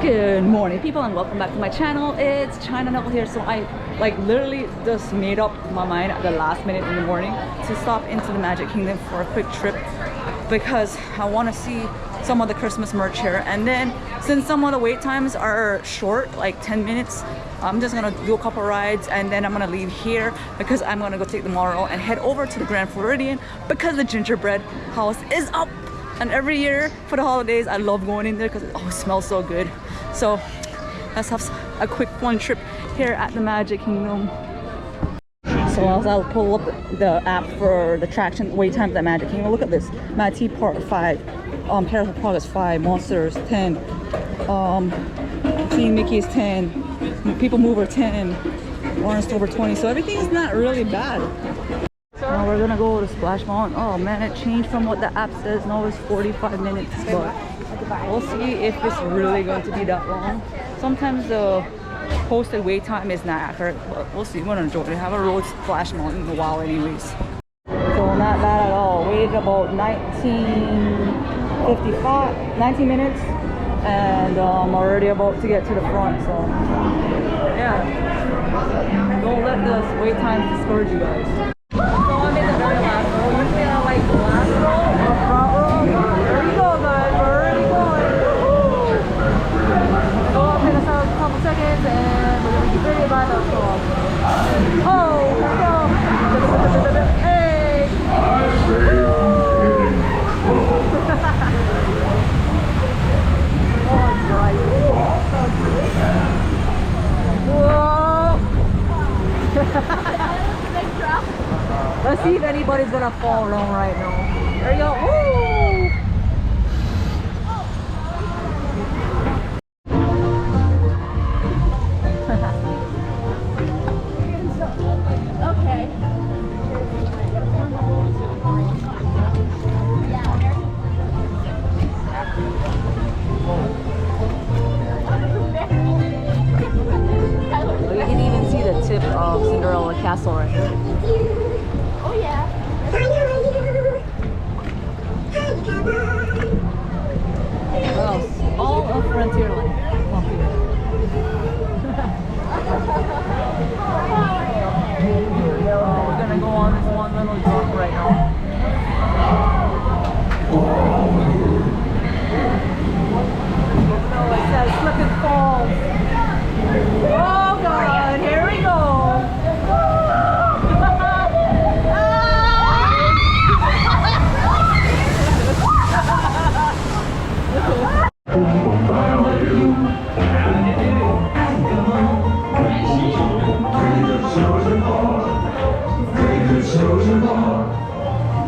Good morning, people, and welcome back to my channel. It's China Knuckle here. So I literally just made up my mind at the last minute in the morning to stop into the Magic Kingdom for a quick trip because I want to see some of the Christmas merch here. And then since some of the wait times are short, like 10 minutes, I'm just gonna do a couple rides and then I'm gonna leave here because I'm gonna go take the monorail and head over to the Grand Floridian because the Gingerbread House is up. And every year for the holidays, I love going in there because it always smells so good. So let's have a quick fun trip here at the Magic Kingdom. So I'll pull up the app for the attraction wait time at the Magic Kingdom. Look at this. Mad Tea Park 5, Paris of Progress 5, Monsters 10, Teen Mickey's 10, People Mover 10, Orange Over 20. So everything is not really bad. Now we're gonna go to Splash Mountain. Oh man, it changed from what the app says. Now it's 45 minutes, but we'll see if it's really going to be that long. Sometimes the posted wait time is not accurate, but we'll see. We're gonna enjoy it. I haven't rode Splash Mountain in a while anyways. So not bad at all. Waited about 19 minutes and I'm already about to get to the front, so yeah. Don't let the wait times discourage you guys. So I'm in the very last row. Usually I like the last row or front row. There we go, guys. We're already going. Go up in a couple seconds and we're gonna be ready by the clock. Oh, here we go. Hey! Oh, it's right. Whoa! Let's see if anybody's gonna fall wrong right now. There you go. Woo! Okay. You can even see the tip of Cinderella Castle right here. All of Frontierland. We're gonna go on this one little jump right now. No, it says slip and fall. Oh God, here we go.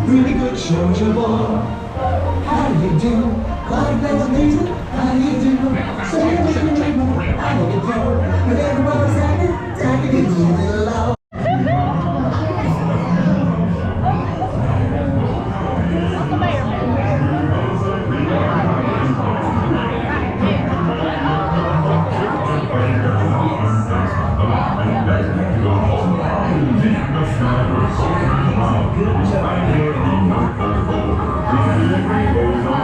Really good shows your boy. How do you do? Like that's amazing. How do you do? So you make me remember. I know you do. But everybody's acting, it's really loud.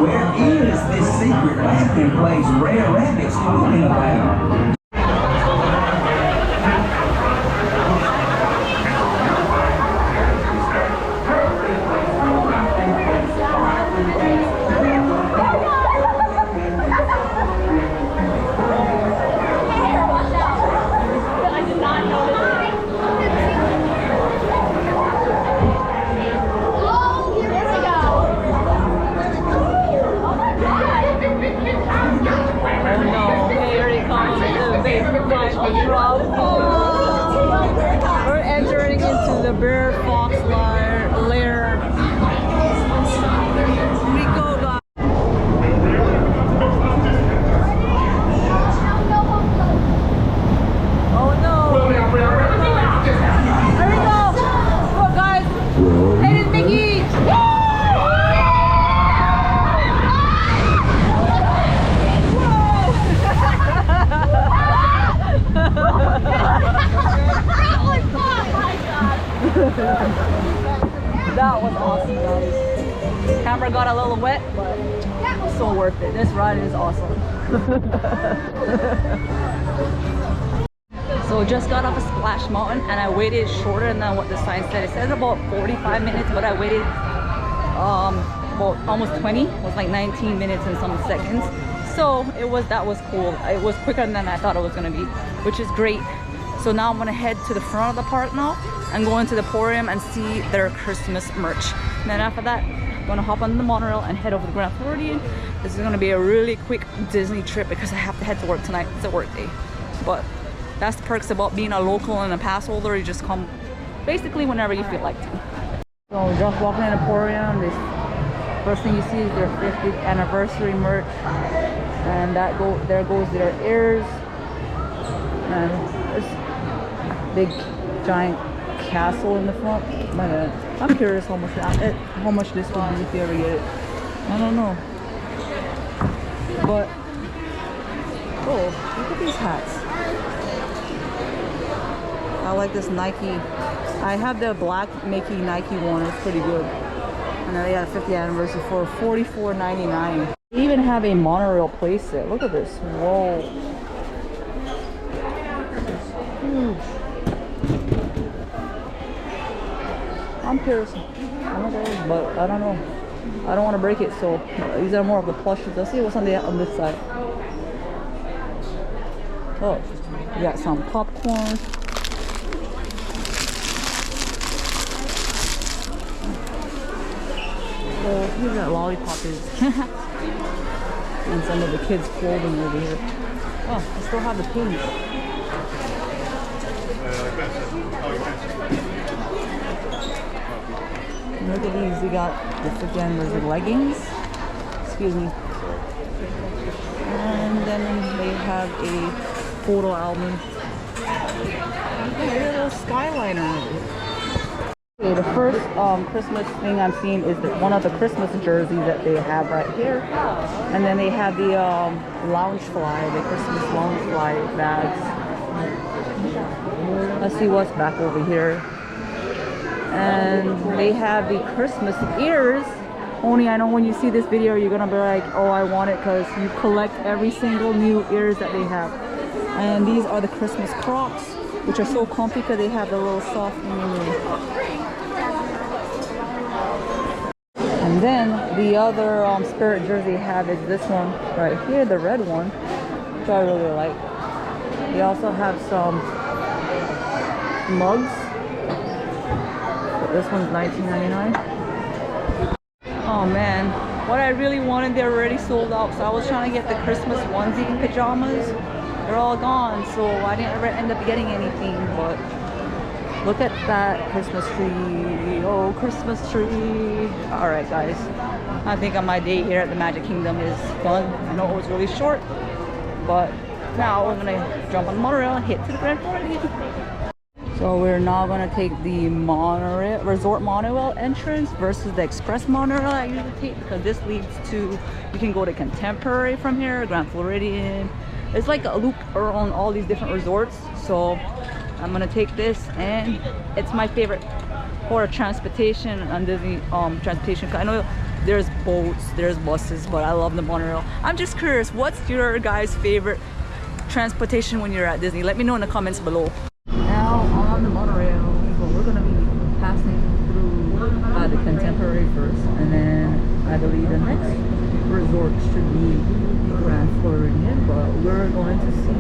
Where is this secret laughing place Rare Rabbit's talking about? We're entering into the bear fox lair. We go, guys. Oh no! There we go! Look, guys! Hey, it's Mickey! That was awesome, guys. Camera got a little wet, but so worth it. This ride is awesome. So just got off a Splash Mountain and I waited shorter than what the sign said. It says about 45 minutes, but I waited well, almost 20. It was like 19 minutes and some seconds. So that was cool. It was quicker than I thought it was gonna be, which is great. So now I'm gonna head to the front of the park now and go into the Emporium and see their Christmas merch. And then after that, I'm gonna hop on the monorail and head over to Grand Floridian. This is gonna be a really quick Disney trip because I have to head to work tonight. It's a work day. But that's the perks about being a local and a pass holder. You just come basically whenever you feel like to. So just walking in Emporium, this first thing you see is their 50th anniversary merch. And there goes their ears. And there's a big giant castle in the front. My God. I'm curious how much this will be if you ever get it. I don't know. But oh, look at these hats. I like this Nike. I have the black Mickey Nike one. It's pretty good. And then they got a 50th anniversary for $44.99. They even have a monorail playset. Look at this. Whoa. Huge. I'm curious how much it is, but I don't know. I don't want to break it, so these are more of the plushes. Let's see what's on this side. Oh, we got some popcorn. Oh, look at that lollipop is. And some of the kids' clothing over here. Oh, I still have the pins. Look at these. We got this again. There's the leggings. Excuse me. And then they have a photo album. Look at a skyliner. Okay, the first Christmas thing I'm seeing is one of the Christmas jerseys that they have right here. And then they have the lounge fly, the Christmas lounge fly bags. Let's see what's back over here. And they have the Christmas ears. Only I know when you see this video, you're gonna be like, oh, I want it, because you collect every single new ears that they have. And these are the Christmas Crocs, which are so comfy because they have the little soft. And then the other spirit jersey I have is this one right here, the red one, which I really like. They also have some mugs. This one's $19.99. Oh man, what I really wanted, they're already sold out. So I was trying to get the Christmas onesie and pajamas. They're all gone, so I didn't ever end up getting anything. But look at that Christmas tree. Oh, Christmas tree. All right, guys. I think on my day here at the Magic Kingdom is fun. I know it was really short, but now we're gonna jump on the monorail and hit to the Grand Floridian. So we're now gonna take the monorail, resort monorail entrance versus the express monorail I usually take, because this leads to, you can go to Contemporary from here, Grand Floridian. It's like a loop around all these different resorts. So I'm gonna take this, and it's my favorite for transportation on Disney transportation. I know there's boats, there's buses, but I love the monorail. I'm just curious, what's your guys' favorite transportation when you're at Disney? Let me know in the comments below. Now on the monorail, so we're gonna be passing through the Contemporary first, and then I believe the next resort should be Grand Floridian, but we're going to see.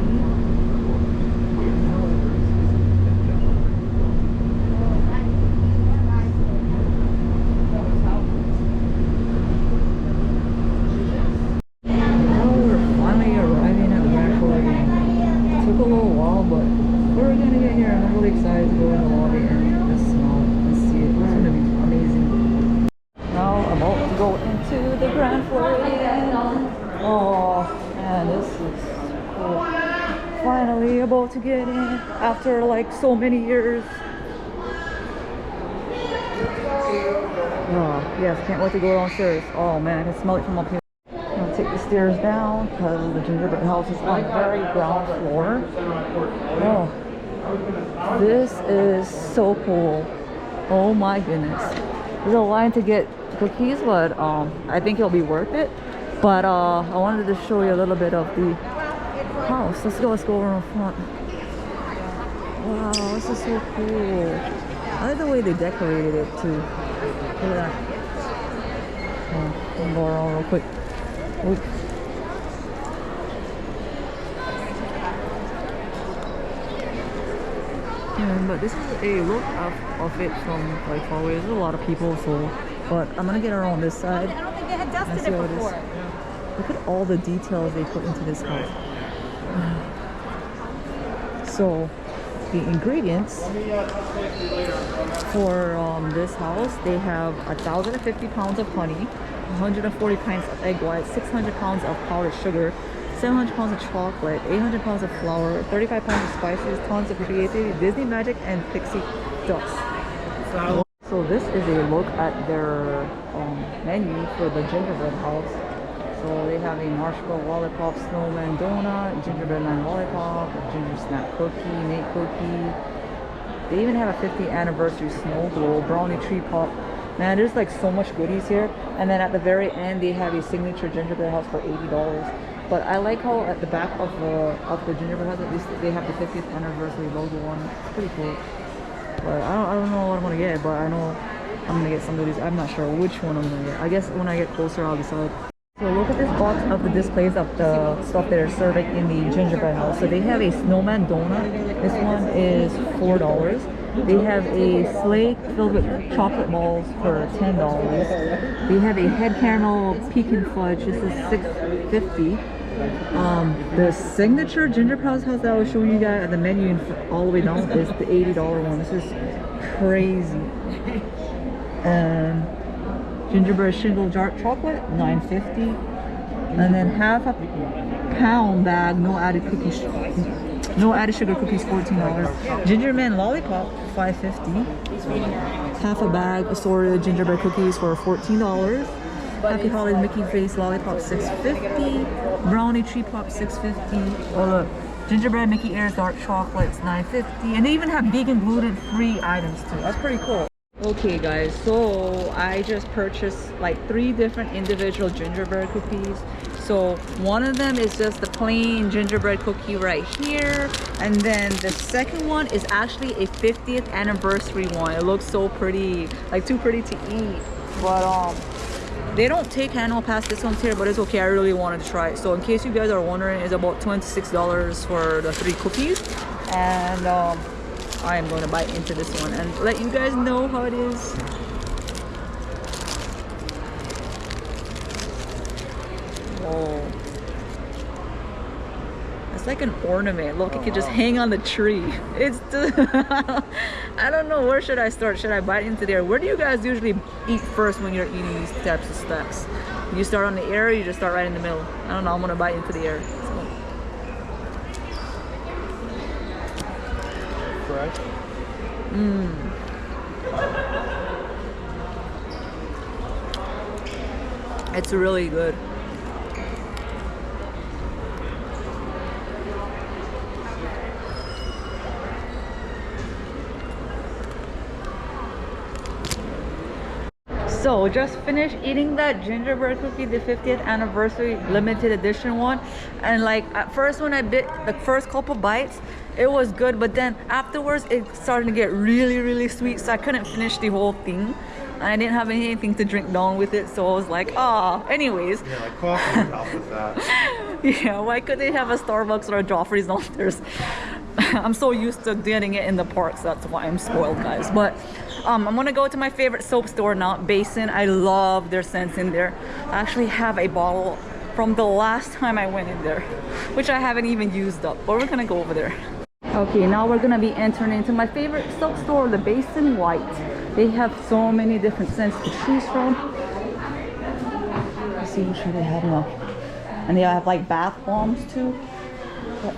Now we're finally arriving at the Grand Floridian. It took a little while, but we're gonna get here, and I'm really excited to go in the lobby and just smell and see it. It's gonna be amazing. Now I'm about to go into the Grand Floridian. Oh man, this is cool. Finally about to get in after like so many years. Oh yes, can't wait to go downstairs. Oh man, I can smell it from up here. I'm gonna take the stairs down because the Gingerbread House is on the very ground floor. Oh, this is so cool. Oh my goodness. There's a line to get cookies, but I think it'll be worth it. But I wanted to show you a little bit of the house. Let's go over in front. Wow, this is so cool. I like the way they decorated it too. Look at that. Oh, I'll go around real quick. Oop. Yeah, but this is a look of it from like far away. There's a lot of people, so but I'm gonna get around this side. I don't think they had dusted it before. Look at all the details they put into this house. So the ingredients for this house, they have 1,050 pounds of honey, 140 pints of egg white, 600 pounds of powdered sugar, 700 pounds of chocolate, 800 pounds of flour, 35 pounds of spices, tons of creativity, Disney magic, and pixie dust. So this is a look at their menu for the Gingerbread House. So they have a marshmallow lollipop, snowman donut, gingerbread man lollipop, ginger snap cookie, nate cookie. They even have a 50th anniversary snow globe, brownie tree pop. Man, there's like so much goodies here. And then at the very end, they have a signature gingerbread house for $80. But I like how at the back of the gingerbread house, at least they have the 50th anniversary logo on it. It's pretty cool. But I don't know what I'm gonna get, but I know I'm gonna get some of these. I'm not sure which one I'm gonna get. I guess when I get closer, I'll decide. So look at this box of the displays of the stuff that are serving in the gingerbread house. So they have a snowman donut. This one is $4. They have a sleigh filled with chocolate balls for $10. They have a head caramel pecan fudge. This is $6.50. The signature gingerbread house that I was showing you guys at the menu all the way down is the $80 one. This is crazy. And gingerbread shingle dark chocolate, $9.50. And then half a pound bag, no added cookies, no added sugar cookies, $14. Gingerman lollipop, $5.50. Half a bag assorted gingerbread cookies for $14. Happy Holidays Mickey Face lollipop, $6.50. Brownie tree pop, $6.50. Oh look, gingerbread Mickey Ears dark chocolates, $9.50. And they even have vegan gluten-free items too. That's pretty cool. Okay guys, so I just purchased like 3 different individual gingerbread cookies. So one of them is just the plain gingerbread cookie right here, and then the second one is actually a 50th anniversary one. It looks so pretty, like too pretty to eat. But they don't take annual pass discounts here, but it's okay. I really wanted to try it. So in case you guys are wondering, it's about $26 for the 3 cookies, and I am going to bite into this one and let you guys know how it is. Oh, it's like an ornament. Look, it could just hang on the tree. It's just, I don't know, where should I start? Should I bite into there? Where do you guys usually eat first when you're eating these types of snacks? You start on the air, or you just start right in the middle? I don't know. I'm gonna bite into the air. So. Fresh. It's really good. So just finished eating that gingerbread cookie, the 50th anniversary limited edition one, and like at first when I bit the first couple bites, it was good, but then afterwards it started to get really sweet, so I couldn't finish the whole thing, and I didn't have anything to drink down with it, so I was like, ah, anyways. Yeah, like coffee would help with that. Yeah, why could they have a Starbucks or a Joffrey's downstairs? I'm so used to getting it in the parks, that's why I'm spoiled, guys. But I'm gonna go to my favorite soap store now, Basin. I love their scents in there. I actually have a bottle from the last time I went in there, which I haven't even used up, but we're gonna go over there. Okay, now we're gonna be entering into my favorite soap store, the Basin White. They have so many different scents to choose from. Let's see which one they have now. And they have like bath bombs too. But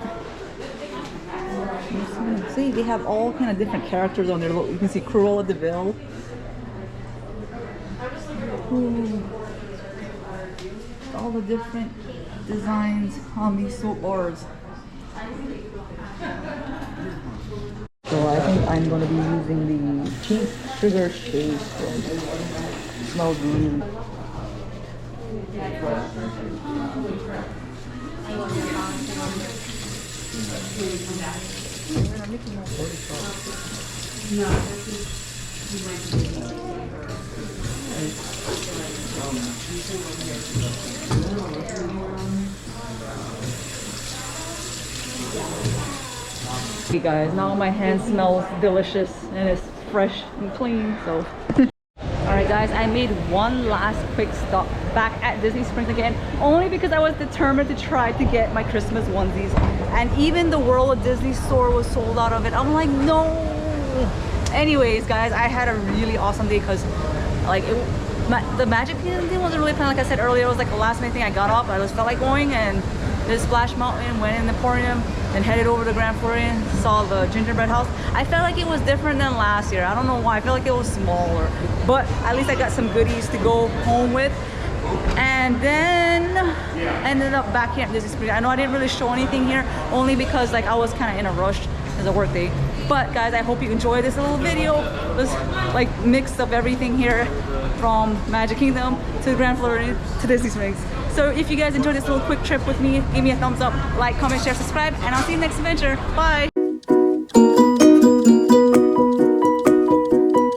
see, they have all kind of different characters on there. Look, you can see Cruella de Vil. Ooh. All the different designs on these soap bars. So I think I'm going to be using the pink sugar shade. Smells really. Okay guys, now my hand smells delicious and it's fresh and clean, so alright guys, I made one last quick stop back at Disney Springs again, only because I was determined to try to get my Christmas onesies, and even the World of Disney store was sold out of it. I'm like, no. Anyways guys, I had a really awesome day because like the Magic Kingdom thing wasn't really planned. Like I said earlier, it was like the last minute thing. I got up, I just felt like going, and did Splash Mountain, went in the Emporium, then headed over to Grand Floridian, saw the Gingerbread House. I felt like it was different than last year. I don't know why. I felt like it was smaller, but at least I got some goodies to go home with. And then ended up back here at Disney Springs. I know I didn't really show anything here, only because like I was kind of in a rush as a work day. But guys, I hope you enjoyed this little video. This like mix of everything here, from Magic Kingdom to Grand Floridian to Disney Springs. So if you guys enjoyed this little quick trip with me, give me a thumbs up, like, comment, share, subscribe, and I'll see you next adventure. Bye.